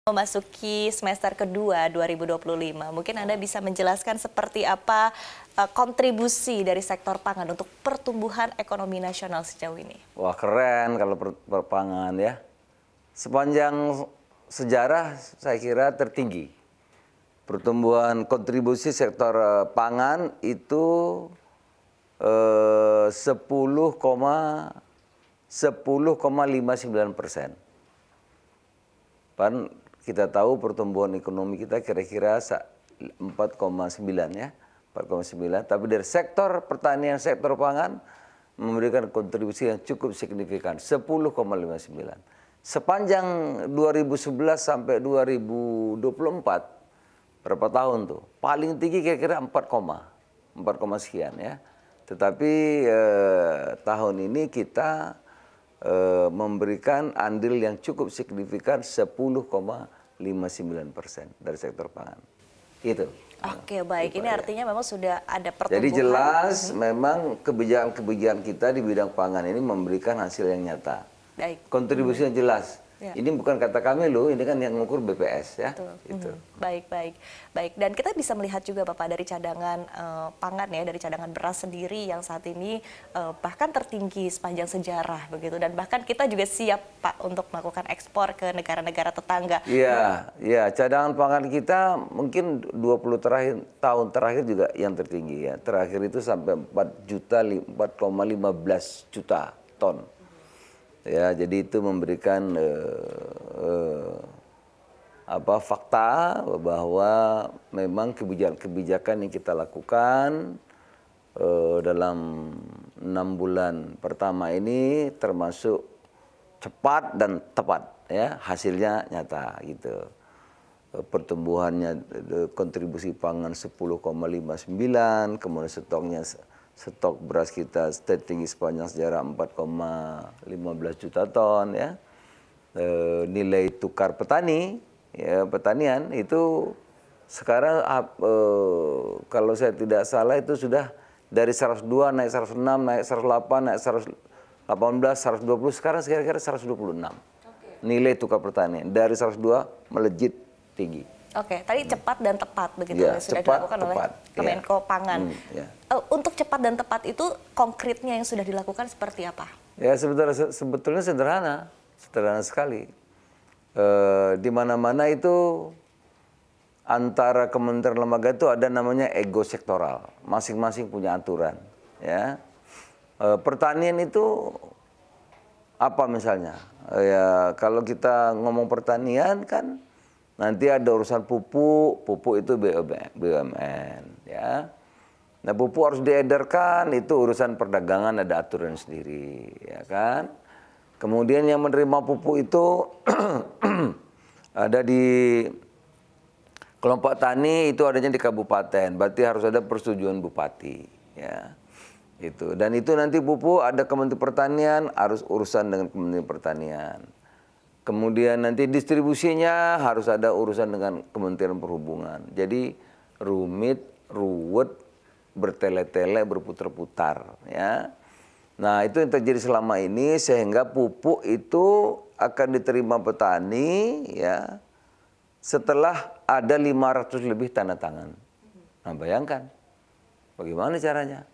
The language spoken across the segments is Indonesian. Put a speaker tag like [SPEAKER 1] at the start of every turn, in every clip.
[SPEAKER 1] Memasuki semester kedua 2025, mungkin Anda bisa menjelaskan seperti apa kontribusi dari sektor pangan untuk pertumbuhan ekonomi nasional sejauh ini?
[SPEAKER 2] Wah, keren kalau perpangan ya. Sepanjang sejarah saya kira tertinggi. Pertumbuhan kontribusi sektor pangan itu 10,59%. Kita tahu pertumbuhan ekonomi kita kira-kira 4,9 ya, 4,9. Tapi dari sektor pertanian, sektor pangan memberikan kontribusi yang cukup signifikan, 10,59. Sepanjang 2011 sampai 2024, berapa tahun tuh? Paling tinggi kira-kira 4, sekian ya. Tetapi tahun ini kita memberikan andil yang cukup signifikan 10,59% dari sektor pangan. Itu.
[SPEAKER 1] Oke, baik. Ini artinya memang sudah ada pertumbuhan.
[SPEAKER 2] Jadi jelas memang kebijakan-kebijakan kita di bidang pangan ini memberikan hasil yang nyata.
[SPEAKER 1] Baik.
[SPEAKER 2] Kontribusinya jelas. Ya. Ini bukan kata kami loh, ini kan yang mengukur BPS ya.
[SPEAKER 1] Betul.
[SPEAKER 2] Itu.
[SPEAKER 1] Baik. Dan kita bisa melihat juga Bapak dari cadangan pangan ya, dari cadangan beras sendiri yang saat ini bahkan tertinggi sepanjang sejarah begitu, dan bahkan kita juga siap Pak untuk melakukan ekspor ke negara-negara tetangga.
[SPEAKER 2] Iya, cadangan pangan kita mungkin 20 tahun terakhir juga yang tertinggi ya. Terakhir itu sampai 4,15 juta ton. Ya, jadi itu memberikan fakta bahwa memang kebijakan yang kita lakukan dalam 6 bulan pertama ini termasuk cepat dan tepat ya, hasilnya nyata gitu. Pertumbuhannya kontribusi pangan 10,59, kemudian stok beras kita tertinggi sepanjang sejarah 4,15 juta ton ya. Nilai tukar petani ya, pertanian itu sekarang kalau saya tidak salah itu sudah dari 102 naik 106 naik 108 naik 118 120, sekarang kira-kira 126. Nilai tukar pertanian dari 102 melejit tinggi.
[SPEAKER 1] Oke, tadi cepat dan tepat begitu ya, sudah dilakukan oleh Kemenko Pangan. Untuk cepat dan tepat itu konkretnya yang sudah dilakukan seperti apa? Ya,
[SPEAKER 2] sebetulnya sederhana sekali. Di mana-mana itu antara kementerian lembaga itu ada namanya ego sektoral, masing-masing punya aturan. Ya, pertanian itu apa misalnya? Ya, kalau kita ngomong pertanian kan nanti ada urusan pupuk itu BUMN ya. Nah, pupuk harus diedarkan, itu urusan perdagangan, ada aturan sendiri ya kan. Kemudian yang menerima pupuk itu ada di kelompok tani, itu adanya di kabupaten, berarti harus ada persetujuan bupati ya. Itu, dan itu nanti pupuk ada Kementerian Pertanian, harus urusan dengan Kementerian Pertanian. Kemudian nanti distribusinya harus ada urusan dengan Kementerian Perhubungan. Jadi rumit, ruwet, bertele-tele, berputar-putar ya. Nah, itu yang terjadi selama ini sehingga pupuk itu akan diterima petani ya setelah ada 500 lebih tanda tangan. Nah, bayangkan bagaimana caranya?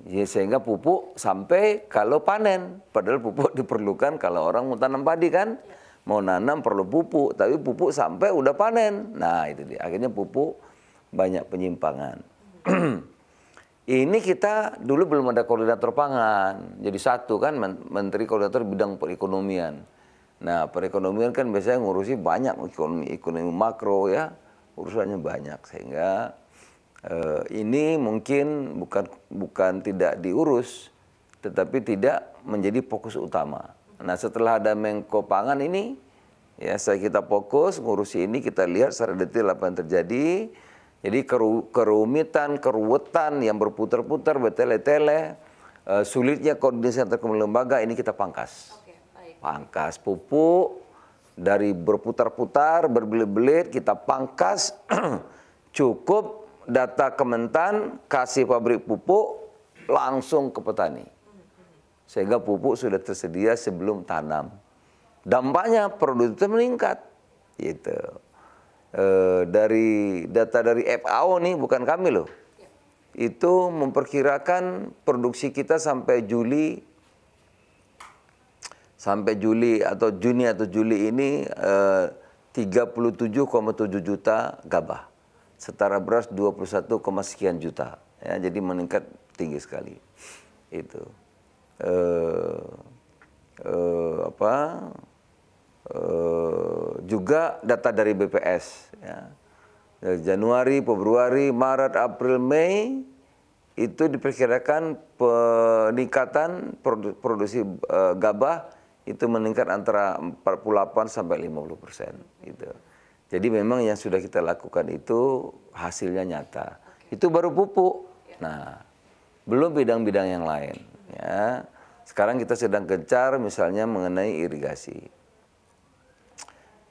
[SPEAKER 2] Ya, sehingga pupuk sampai kalau panen, padahal pupuk diperlukan kalau orang mau tanam padi kan, mau nanam perlu pupuk, tapi pupuk sampai udah panen. Nah, itu dia, akhirnya pupuk banyak penyimpangan. Ini kita dulu belum ada koordinator pangan, jadi satu kan menteri koordinator bidang perekonomian. Nah, perekonomian kan biasanya ngurusi banyak ekonomi makro ya, urusannya banyak sehingga ini mungkin bukan tidak diurus, tetapi tidak menjadi fokus utama. Nah, setelah ada Menko Pangan ini, ya kita fokus ngurusi ini, kita lihat secara detail apa yang terjadi. Jadi kerumitan, keruwetan yang berputar-putar, bertele-tele, sulitnya koordinasi antar kementerian lembaga ini kita pangkas. Pangkas pupuk dari berputar-putar, berbelit-belit, kita pangkas cukup. Data Kementan, kasih pabrik pupuk, langsung ke petani. Sehingga pupuk sudah tersedia sebelum tanam. Dampaknya produktivitas meningkat. Gitu. Dari data dari FAO nih, bukan kami loh. Itu memperkirakan produksi kita sampai Juli atau Juni atau Juli ini 37,7 juta gabah. Setara beras 21, sekian juta. Ya, jadi meningkat tinggi sekali. Itu. Juga data dari BPS. Ya. Dari Januari, Februari, Maret, April, Mei itu diperkirakan peningkatan produksi gabah itu meningkat antara 48 sampai 50%. Gitu. Jadi memang yang sudah kita lakukan itu hasilnya nyata. Itu baru pupuk. Nah, belum bidang-bidang yang lain. Ya. Sekarang kita sedang gencar misalnya mengenai irigasi.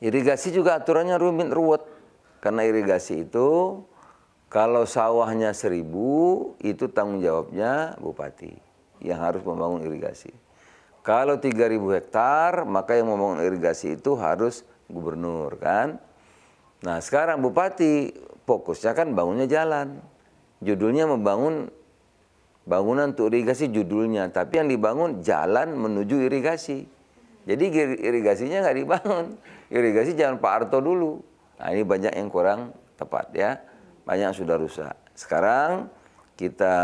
[SPEAKER 2] Irigasi juga aturannya rumit ruwet. Karena irigasi itu kalau sawahnya 1000 itu tanggung jawabnya bupati yang harus membangun irigasi. Kalau 3000 hektar maka yang membangun irigasi itu harus gubernur kan. Nah sekarang bupati fokusnya kan bangunnya jalan. Judulnya membangun bangunan untuk irigasi judulnya. Tapi yang dibangun jalan menuju irigasi. Jadi irigasinya nggak dibangun. Irigasi jangan Pak Harto dulu. Nah ini banyak yang kurang tepat ya. Banyak yang sudah rusak. Sekarang kita,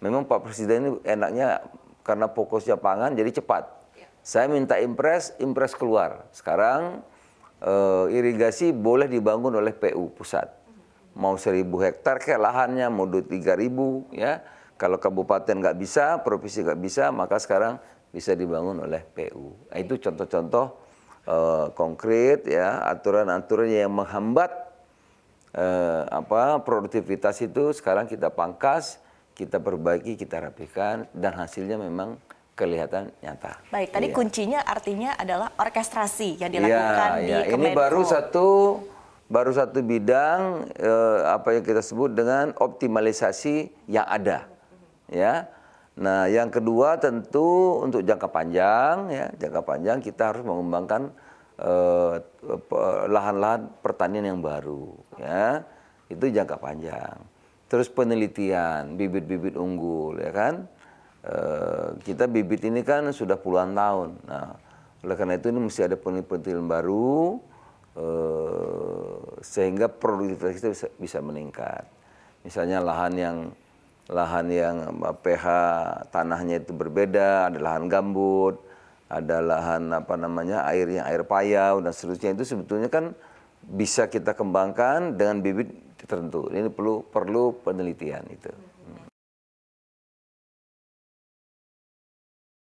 [SPEAKER 2] memang Pak Presiden ini enaknya karena fokusnya pangan jadi cepat. Saya minta impres keluar. Sekarang irigasi boleh dibangun oleh PU pusat. Mau 1000 hektar ke lahannya, mau 3000 ya. Kalau kabupaten nggak bisa, provinsi nggak bisa, maka sekarang bisa dibangun oleh PU. Nah, itu contoh-contoh konkret ya, aturan-aturan yang menghambat produktivitas itu sekarang kita pangkas, kita perbaiki, kita rapikan dan hasilnya memang kelihatan nyata.
[SPEAKER 1] Baik, tadi kuncinya artinya adalah orkestrasi yang dilakukan di Kemenko.
[SPEAKER 2] Ini baru satu bidang apa yang kita sebut dengan optimalisasi yang ada. Ya. Nah, yang kedua tentu untuk jangka panjang ya, jangka panjang kita harus mengembangkan lahan-lahan pertanian yang baru ya. Itu jangka panjang. Terus penelitian bibit-bibit unggul ya kan. Kita bibit ini kan sudah puluhan tahun. Nah, oleh karena itu ini mesti ada penelitian baru sehingga produktivitas kita bisa meningkat. Misalnya lahan yang pH tanahnya itu berbeda, ada lahan gambut, ada lahan airnya air payau dan seterusnya, itu sebetulnya kan bisa kita kembangkan dengan bibit tertentu. Ini perlu penelitian itu.